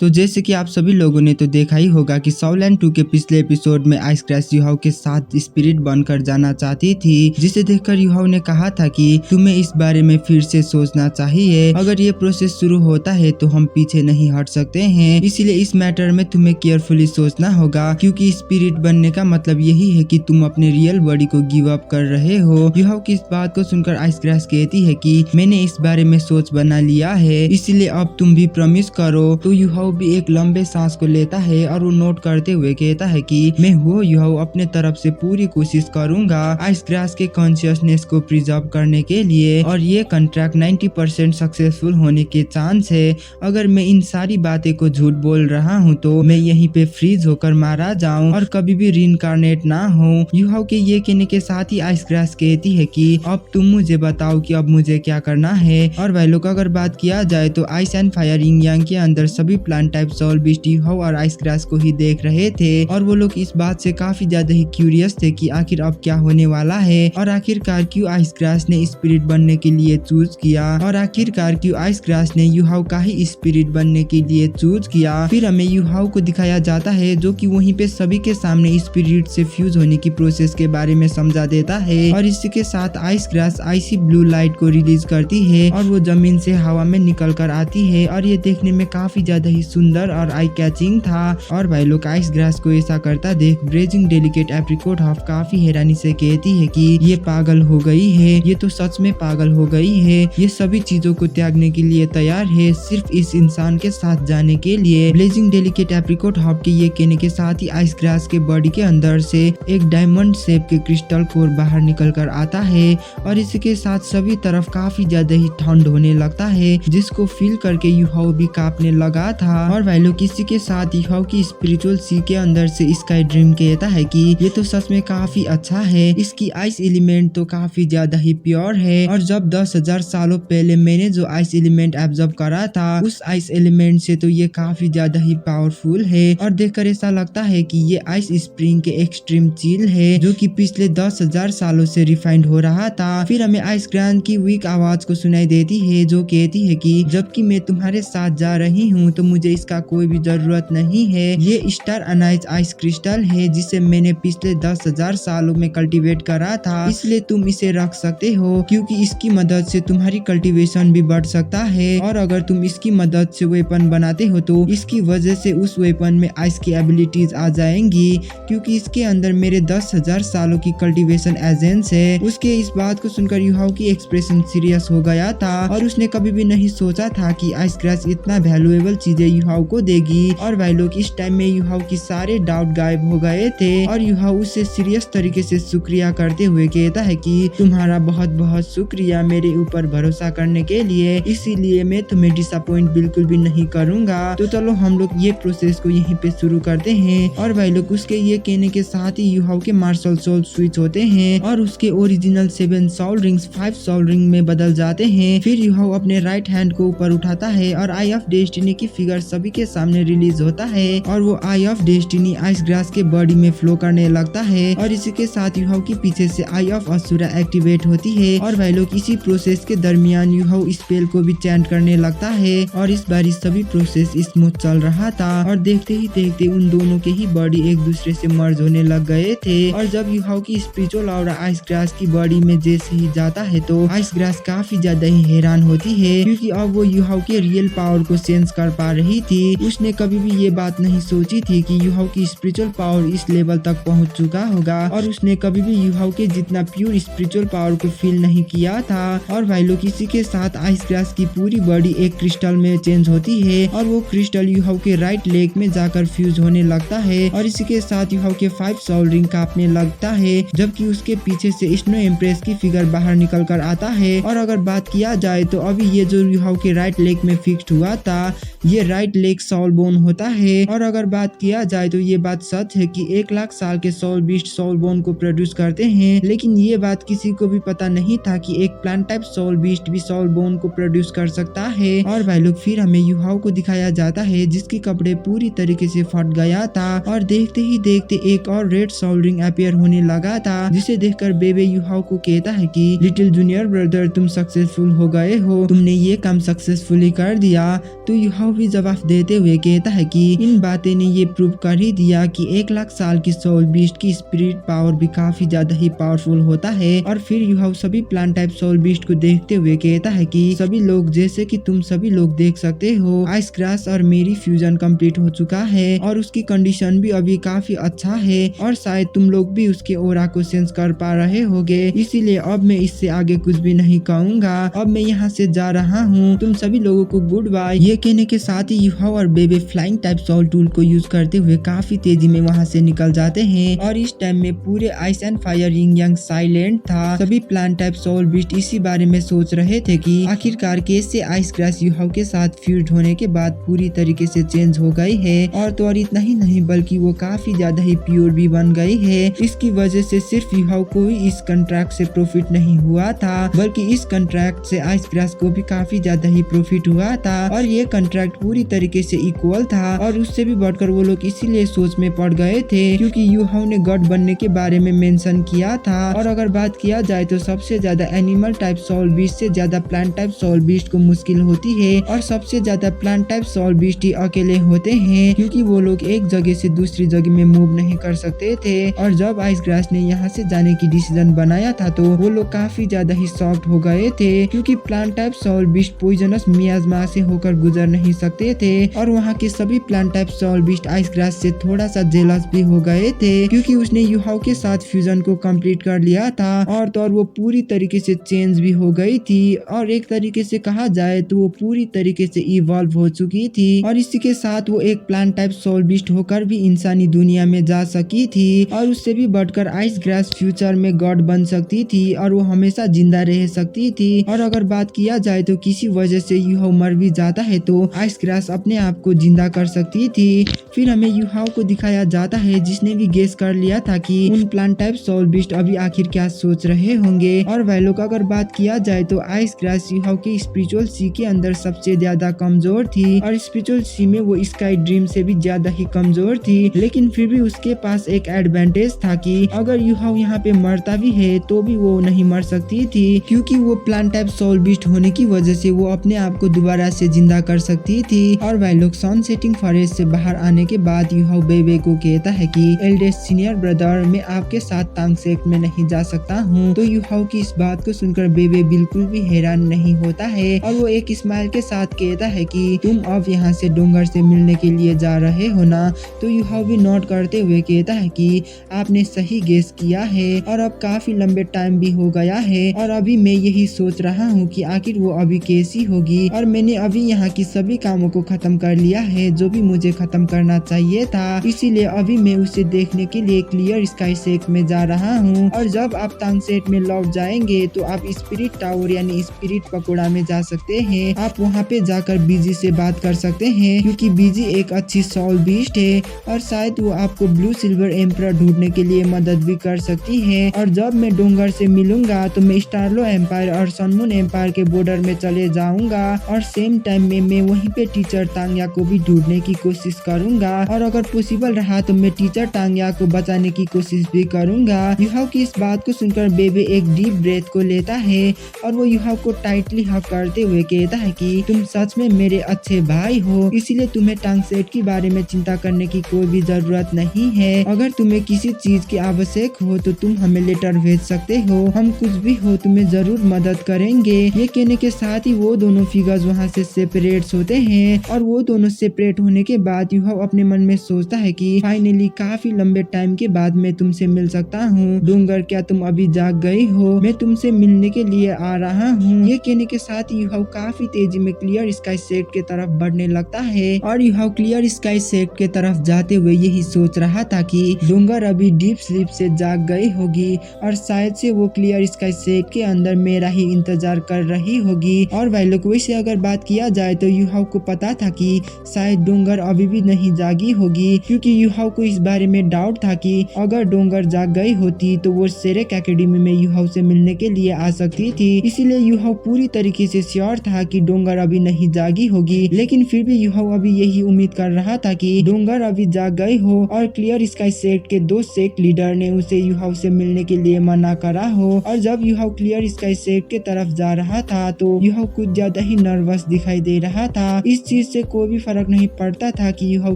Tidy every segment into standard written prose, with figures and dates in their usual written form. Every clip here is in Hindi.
तो जैसे कि आप सभी लोगों ने तो देखा ही होगा कि सॉलैंड 2 के पिछले एपिसोड में आइस क्रैश युहाओ के साथ स्पिरिट बनकर जाना चाहती थी, जिसे देखकर युहाओ ने कहा था कि तुम्हें इस बारे में फिर से सोचना चाहिए। अगर ये प्रोसेस शुरू होता है तो हम पीछे नहीं हट सकते हैं, इसलिए इस मैटर में तुम्हें केयरफुली सोचना होगा, क्योंकि स्पिरिट बनने का मतलब यही है कि तुम अपने रियल बॉडी को गिव अप कर रहे हो। युहाओ की इस बात को सुनकर आइस क्रैश कहती है कि मैंने इस बारे में सोच बना लिया है, इसलिए अब तुम भी प्रॉमिस करो। तो युहाओ भी एक लंबे सांस को लेता है और वो नोट करते हुए कहता है कि मैं हूँ युहाओ अपने तरफ से पूरी कोशिश करूंगा आइस क्रैश के कॉन्शियसनेस को प्रिजर्व करने के लिए, और ये कॉन्ट्रैक्ट 90% सक्सेसफुल होने के चांस है। अगर मैं इन सारी बातें को झूठ बोल रहा हूँ तो मैं यहीं पे फ्रीज होकर मारा जाऊं और कभी भी रीइंकार्नेट ना हो। युहाओ के ये कहने के साथ ही आइस क्रैश कहती है कि अब तुम मुझे बताओ कि अब मुझे क्या करना है। और भाई लोग अगर बात किया जाए तो ice and fire yin yang के अंदर सभी plant type soul beast Yuhao और आइस क्रैश को ही देख रहे थे, और वो लोग इस बात से काफी ज्यादा ही क्यूरियस थे कि आखिर अब क्या होने वाला है, और आखिरकार क्यों आइस क्रैश ने स्पिरिट बनने के लिए चूज किया, और आखिरकार क्यों आइस क्रैश ने युहाओ का ही स्पिरिट बनने के लिए चूज किया। फिर हमें युहाओ को दिखाया जाता है जो कि वहीं पे सभी के सामने स्पिरिट से फ्यूज होने की प्रोसेस के बारे में समझा देता है, और इसी के साथ आइस क्रैश आइसी ब्लू लाइट को रिलीज करती है और वो जमीन से हवा में निकल कर आती है, और ये देखने में काफी ज्यादा ही सुंदर और आई कैचिंग था। और भाई लोग आइस क्रैश को ऐसा करता देख ब्रेजिंग डेलिकेट एप्रिकॉट हॉफ काफी हैरानी से कहती है कि ये पागल हो गई है, ये तो सच में पागल हो गई है, ये सभी चीजों को त्यागने के लिए तैयार है सिर्फ इस इंसान के साथ जाने के लिए। ब्लेजिंग डेलिकेट एप्रिकॉट हॉफ के ये कहने के साथ ही आइस क्रैश के बॉडी के अंदर से एक डायमंड शेप के क्रिस्टल कोर बाहर निकल कर आता है, और इसके साथ सभी तरफ काफी ज्यादा ही ठंड होने लगता है, जिसको फील करके युहाओ भी कांपने लगा था। और भाई लोग किसी के साथ युहाओ की स्पिरिचुअल सी के अंदर से स्काई ड्रीम कहता है कि ये तो सच में काफी अच्छा है, इसकी आइस एलिमेंट तो काफी ज्यादा ही प्योर है, और जब 10,000 सालों पहले मैंने जो आइस एलिमेंट ऑब्जर्व करा था उस आइस एलिमेंट से तो ये काफी ज्यादा ही पावरफुल है, और देखकर ऐसा लगता है कि ये आइस स्प्रिंग के एक्सट्रीम चिल है जो कि पिछले 10,000 सालों से रिफाइंड हो रहा था। फिर हमें आइस क्रैश की वीक आवाज को सुनाई देती है जो कहती है कि जबकि मैं तुम्हारे साथ जा रही हूँ तो मुझे इसका कोई भी जरूरत नहीं है, ये स्टार अनाइज आइस क्रिस्टल है जिसे मैंने पिछले 10,000 सालों में कल्टीवेट करा था, इसलिए तुम इसे रख सकते हो क्योंकि इसकी मदद से तुम्हारी कल्टीवेशन भी बढ़ सकता है, और अगर तुम इसकी मदद से वेपन बनाते हो तो इसकी वजह से उस वेपन में आइस की एबिलिटीज आ जाएंगी, क्योंकि इसके अंदर मेरे 10,000 सालों की कल्टीवेशन एजेंस है। उसके इस बात को सुनकर युहाओ की एक्सप्रेशन सीरियस हो गया था, और उसने कभी भी नहीं सोचा था कि आइस क्रैश इतना वैल्यूएबल चीजें युहाओ को देगी। और भाई लोग इस टाइम में युहाओ की सारे डाउट गायब हो गए थे, और युहाओ उससे सीरियस तरीके से शुक्रिया करते हुए कहता है कि तुम्हारा बहुत बहुत शुक्रिया मेरे ऊपर भरोसा करने के लिए, इसीलिए मैं तुम्हें डिसअपॉइंट बिल्कुल भी नहीं करूंगा। तो चलो हम लोग ये प्रोसेस को यहीं पे शुरू करते हैं। और भाई लोग उसके ये कहने के साथ ही युहाओ के मार्शल सोल स्विच होते हैं और उसके original 7 soul rings 5 soul ring में बदल जाते हैं। फिर युहाओ अपने राइट हैंड को ऊपर उठाता है और आई ऑफ डेस्टिनी की फिगर सभी के सामने रिलीज होता है, और वो आई ऑफ डेस्टिनी आइस क्रैश के बॉडी में फ्लो करने लगता है, और इसी के साथ युहाओ के पीछे से आई ऑफ असुरा एक्टिवेट होती है। और भाई लोग इसी प्रोसेस के दरमियान युहाओ स्पेल को भी चैंट करने लगता है, और इस बार सभी प्रोसेस स्मूथ चल रहा था, और देखते ही देखते उन दोनों के ही बॉडी एक दूसरे से मर्ज होने लग गए थे। और जब युहाओ की स्पिरिचुअल ऑरा आइस क्रैश की बॉडी में जैसे ही जाता है तो आइस क्रैश काफी ज्यादा ही हैरान होती है, क्योंकि अब वो युहाओ के रियल पावर को सेंस कर पा रही थी। उसने कभी भी ये बात नहीं सोची थी कि युहाओ की स्पिरिचुअल पावर इस लेवल तक पहुंच चुका होगा, और उसने कभी भी युहाओ के जितना प्योर स्पिरिचुअल पावर को फील नहीं किया था। और भाई लोग इसी के साथ आइस क्रैश की पूरी बॉडी एक क्रिस्टल में चेंज होती है, और वो क्रिस्टल युहाओ के राइट लेग में जाकर फ्यूज होने लगता है, और इसी के साथ युहाओ के 5 सोल रिंग कांपने लगता है, जबकि उसके पीछे से स्नो एम्प्रेस की फिगर बाहर निकल कर आता है। और अगर बात किया जाए तो अभी ये जो युहाओ के राइट लेग में फिक्स्ड हुआ था ये राइट लेग सोल बोन होता है, और अगर बात किया जाए तो ये बात सच है कि 1 लाख साल के सोल बीस्ट सोल बोन को प्रोड्यूस करते हैं, लेकिन ये बात किसी को भी पता नहीं था कि एक प्लांट टाइप सोल बीस्ट भी सोल बोन को प्रोड्यूस कर सकता है। और भाई लोग फिर हमें युहाओ को दिखाया जाता है जिसके कपड़े पूरी तरीके से फट गया था, और देखते ही देखते एक और रेड सोल रिंग अपीयर होने लगा था, जिसे देखकर बेबे युहाओ को कहता है कि लिटिल जूनियर ब्रदर तुम सक्सेसफुल हो गए हो, तुमने ये काम सक्सेसफुली कर दिया। तो युहाओ भी जब जवाब देते हुए कहता है कि इन बातें ने ये प्रूव कर ही दिया कि 1 लाख साल की सोल बीस्ट की स्पिरिट पावर भी काफी ज्यादा ही पावरफुल होता है। और फिर युहाव सभी प्लांट टाइप सोल बीस्ट को देखते हुए कहता है कि सभी लोग, जैसे कि तुम सभी लोग देख सकते हो, आइस ग्रास और मेरी फ्यूजन कंप्लीट हो चुका है और उसकी कंडीशन भी अभी काफी अच्छा है और शायद तुम लोग भी उसके ऑरा को सेंस कर पा रहे होगे। इसीलिए अब मैं इससे आगे कुछ भी नहीं कहूंगा, अब मैं यहाँ से जा रहा हूँ, तुम सभी लोगों को गुड बाय। ये कहने के साथ ही युहाव और बेबे फ्लाइंग टाइप सोल टूल को यूज करते हुए काफी तेजी में वहाँ से निकल जाते हैं। और इस टाइम में पूरे ice and fire yin Yang silent था। सभी प्लांट टाइप सोल बीस्ट इसी बारे में सोच रहे थे कि आखिरकार कैसे आइस ग्रास युहाव के साथ फ्यूज होने के बाद पूरी तरीके से चेंज हो गई है। और तो और इतना ही नहीं बल्कि वो काफी ज्यादा ही प्योर भी बन गई है। इसकी वजह से सिर्फ युहाव को ही इस कंट्रैक्ट से प्रॉफिट नहीं हुआ था, बल्कि इस कंट्रैक्ट से आइस ग्रास को भी काफी ज्यादा ही प्रॉफिट हुआ था। और ये कंट्रैक्ट पूरी तरीके से इक्वल था और उससे भी बढ़कर वो लोग इसीलिए सोच में पड़ गए थे क्योंकि युहाव ने गॉड बनने के बारे में मेंशन किया था। और अगर बात किया जाए तो सबसे ज्यादा एनिमल टाइप सोल बीस्ट से ज्यादा प्लांट टाइप सोल बीस्ट को मुश्किल होती है और सबसे ज्यादा प्लांट टाइप सोल बीस्ट ही अकेले होते हैं क्योंकि वो लोग एक जगह से दूसरी जगह में मूव नहीं कर सकते थे। और जब आइस ग्रास ने यहाँ से जाने की डिसीजन बनाया था तो वो लोग काफी ज्यादा ही शॉक्ड हो गए थे क्योंकि plant type soul beast poisonous miasma से होकर गुजर नहीं सकते थे। और वहाँ के सभी plant type soul beast ice grass से थोड़ा सा जेलस भी हो गए थे क्योंकि उसने युहाव के साथ फ्यूजन को कंप्लीट कर लिया था और तो और वो पूरी तरीके से चेंज भी हो गई थी और एक तरीके से कहा जाए तो वो पूरी तरीके से इवॉल्व हो चुकी थी। और इसी के साथ वो एक प्लांट टाइप सोल बीस्ट होकर भी इंसानी दुनिया में जा सकी थी और उससे भी बढ़कर आइस ग्रास फ्यूचर में गॉड बन सकती थी और वो हमेशा जिंदा रह सकती थी। और अगर बात किया जाए तो किसी वजह से युहाव मर भी जाता है तो आइस ग्रास अपने आप को जिंदा कर सकती थी। फिर हमें युहाव को दिखाया जाता है जिसने भी गेस कर लिया था कि उन प्लांट टाइप सोल बीस्ट अभी आखिर क्या सोच रहे होंगे। और वह लोग अगर बात किया जाए तो आइस ग्रास युहाव के स्पिरिचुअल सी के अंदर सबसे ज्यादा कमजोर थी और स्पिरिचुअल सी में वो स्काई ड्रीम से भी ज्यादा ही कमजोर थी, लेकिन फिर भी उसके पास एक एडवांटेज था कि अगर युहाव यहाँ पे मरता भी है तो भी वो नहीं मर सकती थी क्योंकि वो प्लांट टाइप सोल बीस्ट होने की वजह से वो अपने आप को दोबारा से जिंदा कर सकती थी। और वह लोग सन सेटिंग फॉरेस्ट से बाहर आने के बाद युहाव बेबे को कहता है कि एल्डेस्ट सीनियर ब्रदर, मैं आपके साथ तांग सेक्ट में नहीं जा सकता हूँ। तो युहाव की इस बात को सुनकर बेबे बिल्कुल भी हैरान नहीं होता है और वो एक स्माइल के साथ कहता है कि तुम अब यहाँ से डोंगर से मिलने के लिए जा रहे हो ना। तो युहाव भी नोट करते हुए कहता है कि आपने सही गेस किया है और अब काफी लंबे टाइम भी हो गया है और अभी मैं यही सोच रहा हूँ कि आखिर वो अभी कैसी होगी। और मैंने अभी यहाँ की सभी कामों को खत्म कर लिया है जो भी मुझे खत्म करना चाहिए था, इसीलिए अभी मैं उसे देखने के लिए क्लियर स्काई सेक्ट में जा रहा हूँ। और जब आप तांग सेट में लौट जाएंगे तो आप स्पिरिट टावर यानी स्पिरिट पकोड़ा में जा सकते हैं। आप वहाँ पे जाकर बीजी से बात कर सकते हैं क्योंकि बीजी एक अच्छी सोल बीस्ट है और शायद वो आपको ब्लू सिल्वर एम्परर ढूंढने के लिए मदद भी कर सकती है। और जब मैं डोंगर से मिलूंगा तो मैं स्टारलो एम्पायर और सनमून एम्पायर के बॉर्डर में चले जाऊंगा और सेम टाइम में मैं वहीं पे टीचर टांग्या को भी ढूंढने की कोशिश करूंगा और अगर पॉसिबल रहा तो मैं टीचर टांग्या को बचाने की कोशिश भी करूंगा। युहाव की इस बात को सुनकर बेबे एक डीप ब्रेथ को लेता है और वो युहाव को टाइटली हक करते हुए कहता है कि तुम सच में मेरे अच्छे भाई हो, इसीलिए तुम्हें टांग सेट के बारे में चिंता करने की कोई भी जरूरत नहीं है। अगर तुम्हें किसी चीज की आवश्यक हो तो तुम हमें लेटर भेज सकते हो, हम कुछ भी हो तुम्हें जरूर मदद करेंगे। ये कहने के साथ ही वो दोनों फिगर्स वहाँ से सेपरेट होते हैं और वो दोनों सेपरेट होने के बाद युहाव अपने मन में सोचता है कि फाइनली काफी लंबे टाइम के बाद मैं तुमसे मिल सकता हूँ। डोंगर, क्या तुम अभी जाग गई हो? मैं तुमसे मिलने के लिए आ रहा हूँ। ये कहने के साथ ही युहाव काफी तेजी में क्लियर स्काई सेक्ट के तरफ बढ़ने लगता है और युहाव क्लियर स्काई सेक्ट के तरफ जाते हुए यही सोच रहा था कि डोंगर अभी डीप स्लीप से जाग गई होगी और शायद से वो क्लियर स्काई सेक्ट के अंदर मेरा ही इंतजार कर रही होगी। और भाई लोग वैसे अगर बात किया जाए तो युहाव को पता था कि शायद डोंगर अभी भी नहीं जागी होगी क्योंकि युहाव को इस बारे में डाउट था कि अगर डोंगर जाग गई होती तो वो सेरेक एकेडमी में युहाव से मिलने के लिए आ सकती थी। इसीलिए युहाव पूरी तरीके से श्योर था कि डोंगर अभी नहीं जागी होगी, लेकिन फिर भी युहाव अभी यही उम्मीद कर रहा था कि डोंगर अभी जाग गई हो और क्लियर स्काई सेक्ट के दो सेक्ट लीडर ने उसे युहाव से मिलने के लिए मना करा हो। और जब युहाव क्लियर स्काई सेक्ट के तरफ जा रहा था तो युहाव कुछ ज्यादा ही नर्वस दिखाई दे रहा था। इस चीज चीज से कोई भी फर्क नहीं पड़ता था कि युहाओ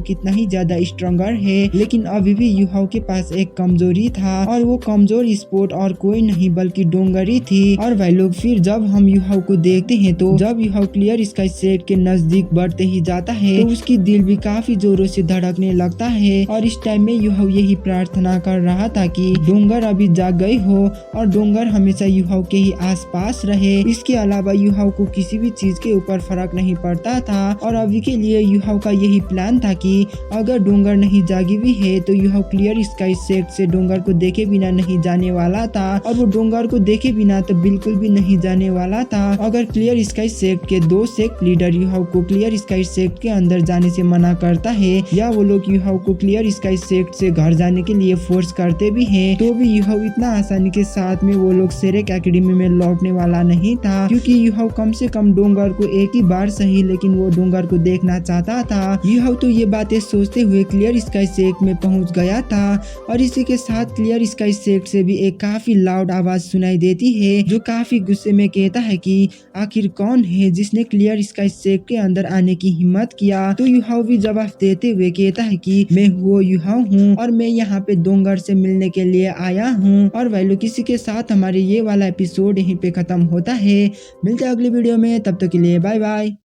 कितना ही ज्यादा स्ट्रॉन्गर है, लेकिन अभी भी युहाओ के पास एक कमजोरी था और वो कमजोर स्पोर्ट और कोई नहीं बल्कि डोंगरी थी। और भाई लोग फिर जब हम युहाओ को देखते हैं तो जब युहाओ क्लियर स्काई सेट के नजदीक बढ़ते ही जाता है तो उसकी दिल भी काफी जोरों से धड़कने लगता है। और इस टाइम में युहाओ यही प्रार्थना कर रहा था कि डोंगर अभी जाग गई हो और डोंगर हमेशा युहाओ के ही आसपास रहे। इसके अलावा युहाओ को किसी भी चीज के ऊपर फर्क नहीं पड़ता था और अभी के लिए युहाओ का यही प्लान था कि अगर डोंगर नहीं जागी भी है तो युहाओ क्लियर स्काई सेट से डोंगर को देखे बिना नहीं जाने वाला था और वो डोंगर को देखे बिना तो बिल्कुल भी नहीं जाने वाला था। अगर क्लियर स्काई सेक्ट के 2 सेक्ट लीडर युहाओ को क्लियर स्काई सेक्ट के अंदर जाने से मना करता है या वो लोग युहाओ को क्लियर स्काई सेक्ट से घर जाने के लिए फोर्स करते भी हैं तो भी युहाओ इतना आसानी के साथ में वो लोग सेरेक एकेडमी में लौटने वाला नहीं था, क्योंकि युहाओ कम से कम डोंगर को एक ही बार सही लेकिन वो डोंगर को देखना चाहता था। युहाओ तो ये बातें सोचते हुए क्लियर स्काई सेक्ट में पहुंच गया था और इसी के साथ क्लियर स्काई सेक्ट से भी एक काफी लाउड आवाज सुनाई देती है जो काफी गुस्से में कहता है कि आखिर कौन है जिसने क्लियर स्काई सेक्ट के अंदर आने की हिम्मत किया। तो युहाओ भी जवाब देते हुए कहता है कि मैं वो युहाओ हूँ और मैं यहाँ पे डोंगर से मिलने के लिए आया हूँ। और भाई लोग किसी के साथ हमारे ये वाला एपिसोड यहीं पे खत्म होता है। मिलते हैं अगली वीडियो में, तब तक के लिए बाय बाय।